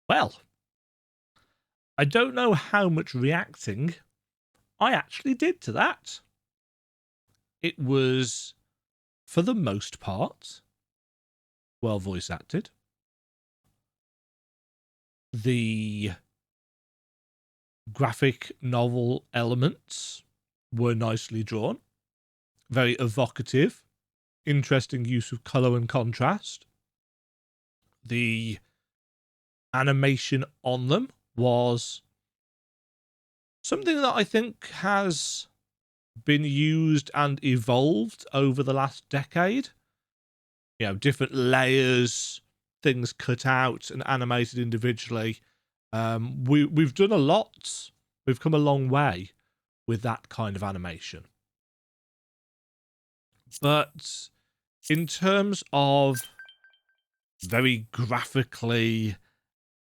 Well, I don't know how much reacting I actually did to that. It was, for the most part, well voice acted. The graphic novel elements were nicely drawn, very evocative, interesting use of colour and contrast. The animation on them was something that I think has been used and evolved over the last decade. You know, different layers, things cut out and animated individually. We've done a lot. We've come a long way with that kind of animation. But in terms of very graphically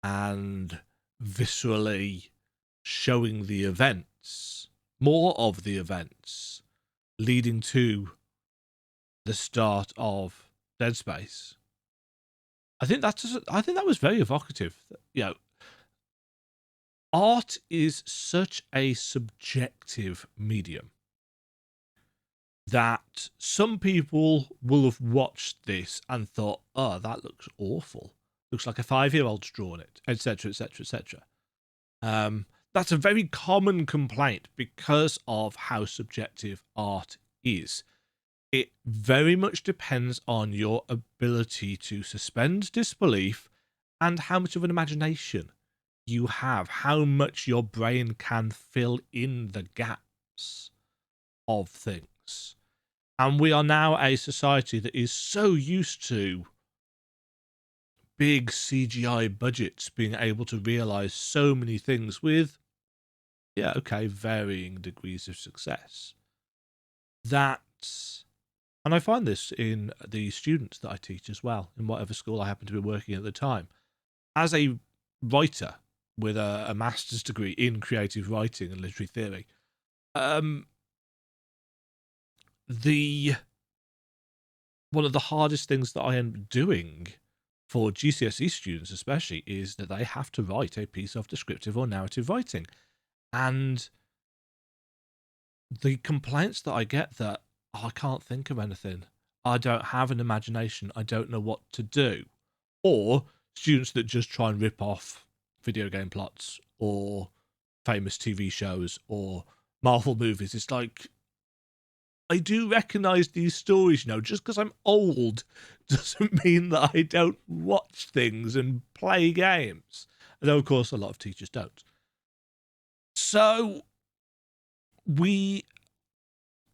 and viscerally showing the events, more of the events leading to the start of Dead Space, I think that was very evocative. You know, art is such a subjective medium that some people will have watched this and thought, oh, that looks awful. Looks like a 5-year-old's drawn it, etc., etc., etc. That's a very common complaint because of how subjective art is. It very much depends on your ability to suspend disbelief and how much of an imagination you have, how much your brain can fill in the gaps of things. And we are now a society that is so used to big CGI budgets being able to realize so many things with, yeah, okay, varying degrees of success. That, and I find this in the students that I teach as well, in whatever school I happen to be working at the time. As a writer with a master's degree in creative writing and literary theory, one of the hardest things that I am doing for GCSE students especially is that they have to write a piece of descriptive or narrative writing. And the complaints that I get that, oh, I can't think of anything, I don't have an imagination, I don't know what to do, or students that just try and rip off video game plots or famous TV shows or Marvel movies, it's like, I do recognise these stories, you know, just because I'm old doesn't mean that I don't watch things and play games. Though, of course, a lot of teachers don't. So, we,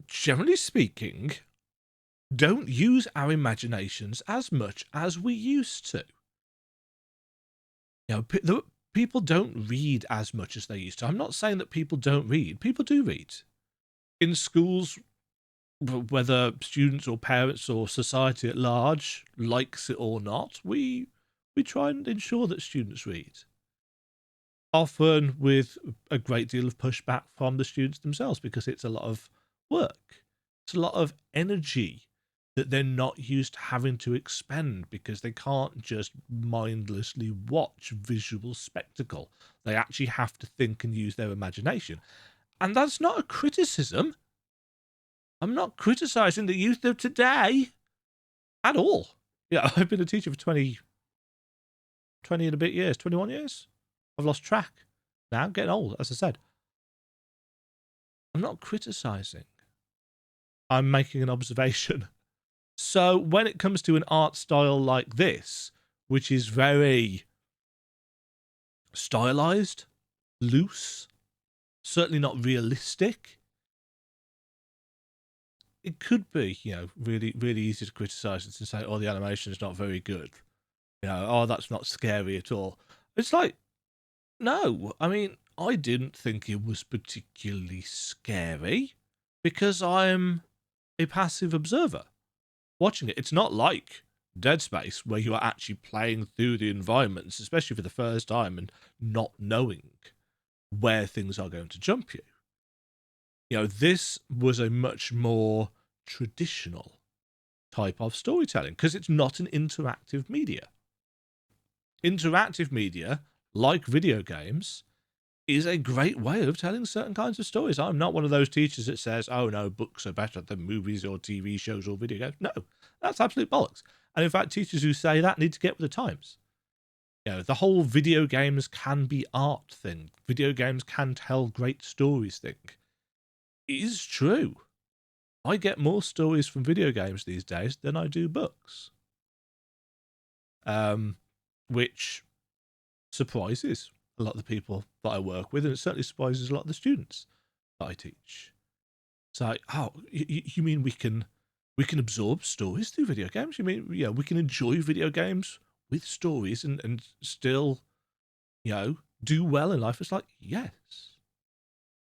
generally speaking, don't use our imaginations as much as we used to. You know, people don't read as much as they used to. I'm not saying that people don't read. People do read. In schools, whether students or parents or society at large likes it or not, we try and ensure that students read. Often with a great deal of pushback from the students themselves because it's a lot of work. It's a lot of energy that they're not used to having to expend because they can't just mindlessly watch visual spectacle. They actually have to think and use their imagination. And that's not a criticism. I'm not criticizing the youth of today at all. Yeah, I've been a teacher for 20 and a bit years, 21 years. I've lost track now. I'm getting old, as I said. I'm not criticizing. I'm making an observation. So when it comes to an art style like this, which is very stylized, loose, certainly not realistic, it could be, you know, really, really easy to criticize it and say, oh, the animation is not very good. You know, oh, that's not scary at all. It's like, no, I mean, I didn't think it was particularly scary because I'm a passive observer watching it. It's not like Dead Space where you are actually playing through the environments, especially for the first time, and not knowing where things are going to jump you. You know, this was a much more traditional type of storytelling because it's not an interactive media. Interactive media, like video games, is a great way of telling certain kinds of stories. I'm not one of those teachers that says, oh no, books are better than movies or TV shows or video games. No, that's absolute bollocks. And in fact, teachers who say that need to get with the times. You know, the whole video games can be art thing, video games can tell great stories thing is true. I get more stories from video games these days than I do books. Which surprises a lot of the people that I work with, and it certainly surprises a lot of the students that I teach. It's like, oh, you mean we can absorb stories through video games? You mean, yeah, we can enjoy video games with stories and still, do well in life? It's like, yes.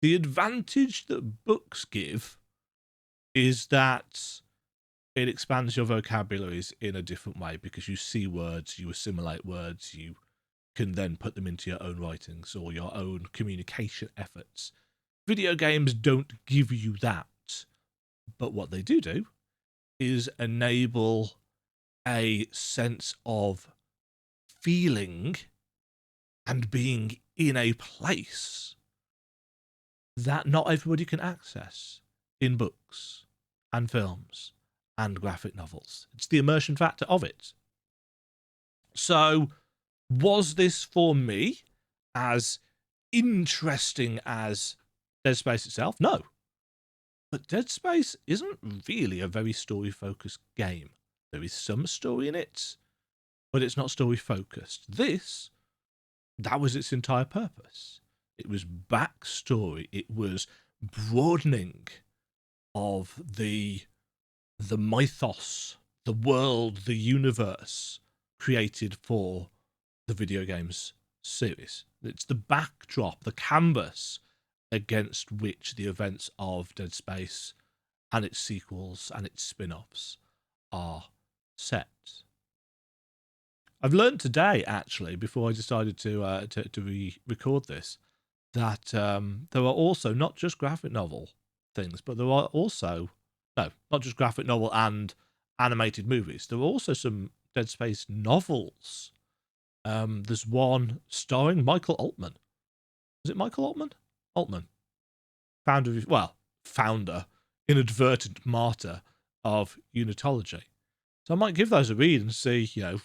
The advantage that books give is that it expands your vocabularies in a different way because you see words, you assimilate words, you can then put them into your own writings or your own communication efforts. Video games don't give you that, but what they do is enable a sense of feeling and being in a place that not everybody can access in books and films and graphic novels. It's the immersion factor of it. So, was this for me as interesting as Dead Space itself? No. But Dead Space isn't really a very story-focused game. There is some story in it, but it's not story-focused. That was its entire purpose. It was backstory. It was broadening of the mythos, the world, the universe created for the video games series. It's the backdrop, the canvas against which the events of Dead Space and its sequels and its spin-offs are set. I've learned today, actually, before I decided to record this, that there are also not just graphic novel things, but there are also not just graphic novel and animated movies. There are also some Dead Space novels. There's one starring Michael Altman. Is it Michael Altman? Altman. Founder, inadvertent martyr of unitology. So I might give those a read and see, I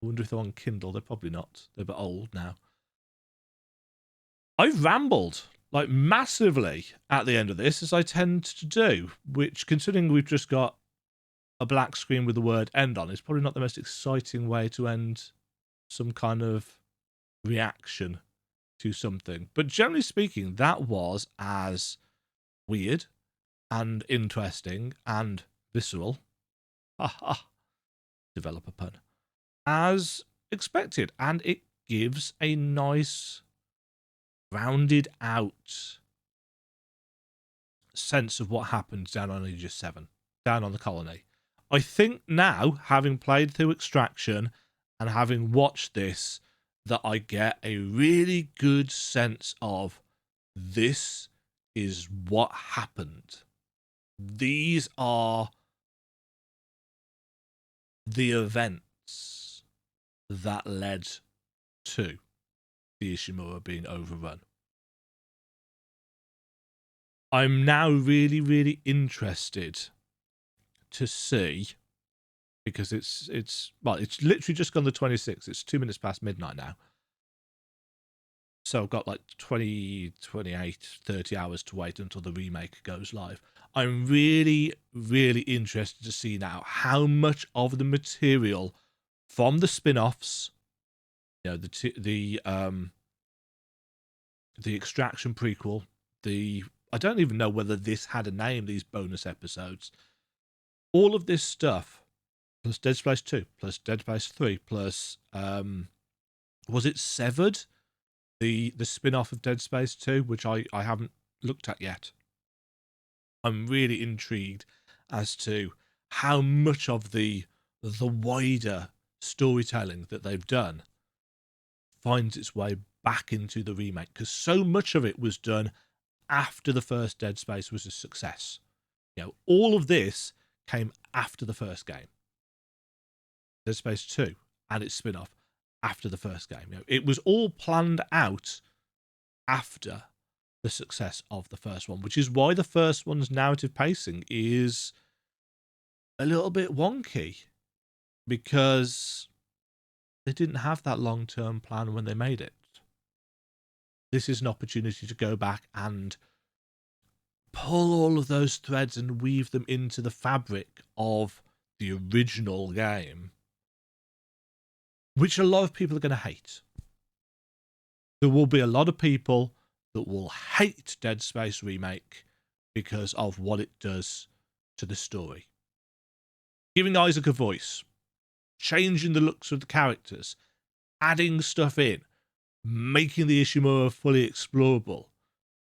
wonder if they're on Kindle. They're probably not. They're a bit old now. I've rambled, massively at the end of this, as I tend to do, which, considering we've just got a black screen with the word end on, is probably not the most exciting way to end some kind of reaction to something. But generally speaking, that was as weird and interesting and visceral, developer pun, as expected. And it gives a nice, rounded out sense of what happened down on Aegis VII, down on the colony. I think now, having played through Extraction and having watched this, that I get a really good sense of this is what happened. These are the events that led to the Ishimura being overrun. I'm now really, really interested to see, because it's literally just gone the 26th. It's 2 minutes past midnight now. So I've got 20, 28, 30 hours to wait until the remake goes live. I'm really, really interested to see now how much of the material from the spin-offs, the Extraction prequel, I don't even know whether this had a name, these bonus episodes. All of this stuff, plus Dead Space 2, plus Dead Space 3, plus, was it Severed? The spin-off of Dead Space 2, which I haven't looked at yet. I'm really intrigued as to how much of the wider storytelling that they've done finds its way back into the remake, because so much of it was done after the first Dead Space was a success. All of this came after the first game. Dead Space 2 and its spin-off after the first game. You know, it was all planned out after the success of the first one, which is why the first one's narrative pacing is a little bit wonky, because they didn't have that long-term plan when they made it. This is an opportunity to go back and pull all of those threads and weave them into the fabric of the original game, which a lot of people are going to hate. There will be a lot of people that will hate Dead Space Remake because of what it does to the story. Giving Isaac a voice, changing the looks of the characters, adding stuff in, making the issue more fully explorable,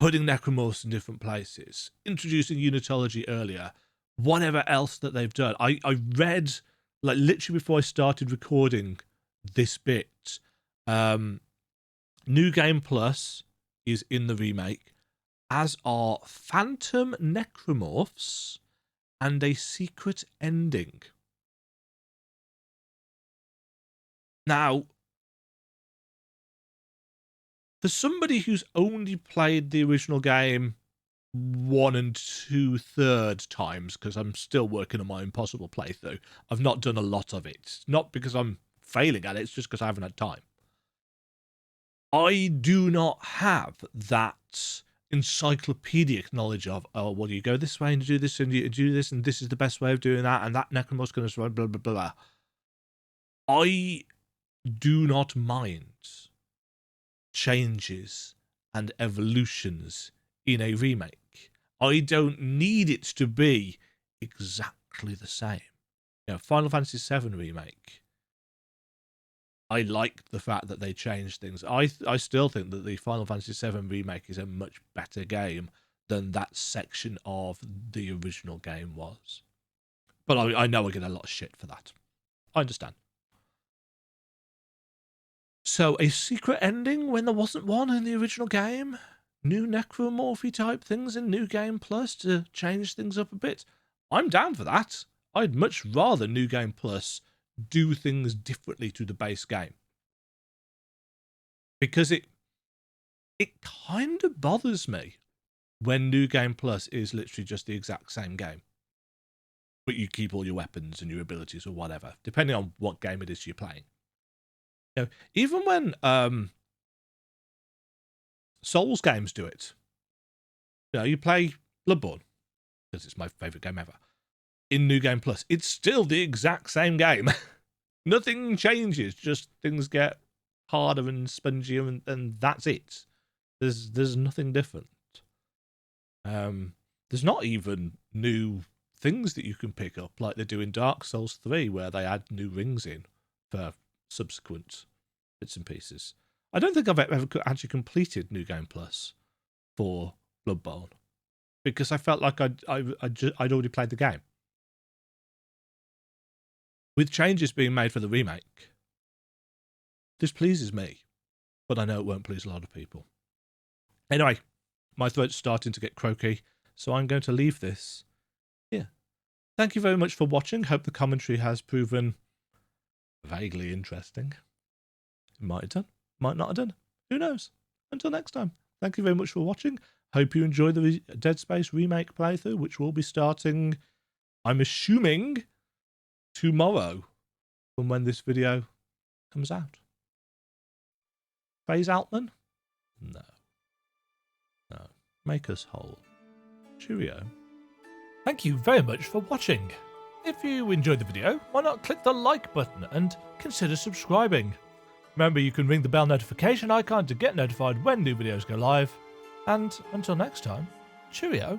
putting necromorphs in different places, introducing unitology earlier, whatever else that they've done. I read, like, literally before I started recording this bit, New Game Plus is in the remake, as are phantom necromorphs and a secret ending. Now, for somebody who's only played the original game 1 and 2/3 times, because I'm still working on my impossible playthrough, I've not done a lot of it. Not because I'm failing at it, it's just because I haven't had time. I do not have that encyclopedic knowledge of, oh, well, you go this way and you do this and you do this and this is the best way of doing that and that necromorph's going to blah, blah, blah. I do not mind changes and evolutions in a remake. I don't need it to be exactly the same. You know, Final Fantasy VII Remake, I liked the fact that they changed things. I still think that the Final Fantasy VII Remake is a much better game than that section of the original game was. But I know I get a lot of shit for that. I understand. So, a secret ending when there wasn't one in the original game? New necromorphy type things in New Game Plus to change things up a bit? I'm down for that. I'd much rather New Game Plus do things differently to the base game. Because it kind of bothers me when New Game Plus is literally just the exact same game, but you keep all your weapons and your abilities or whatever, depending on what game it is you're playing. You know, even when Souls games do it, you know, you play Bloodborne, because it's my favourite game ever, in New Game Plus, it's still the exact same game. Nothing changes, just things get harder and spongier, and that's it. There's nothing different. There's not even new things that you can pick up, like they do in Dark Souls 3, where they add new rings in for subsequent bits and pieces. I don't think I've ever actually completed New Game Plus for Bloodborne, because I felt like I'd already played the game. With changes being made for the remake, this pleases me, but I know it won't please a lot of people. Anyway, my throat's starting to get croaky, so I'm going to leave this here. Thank you very much for watching. Hope the commentary has proven vaguely interesting. It might have done, might not have done. Who knows? Until next time, thank you very much for watching. Hope you enjoy the Dead Space remake playthrough, which will be starting, I'm assuming, tomorrow from when this video comes out. Phase Altman? No. No. Make us whole. Cheerio. Thank you very much for watching. If you enjoyed the video, why not click the like button and consider subscribing. Remember, you can ring the bell notification icon to get notified when new videos go live. And until next time, cheerio.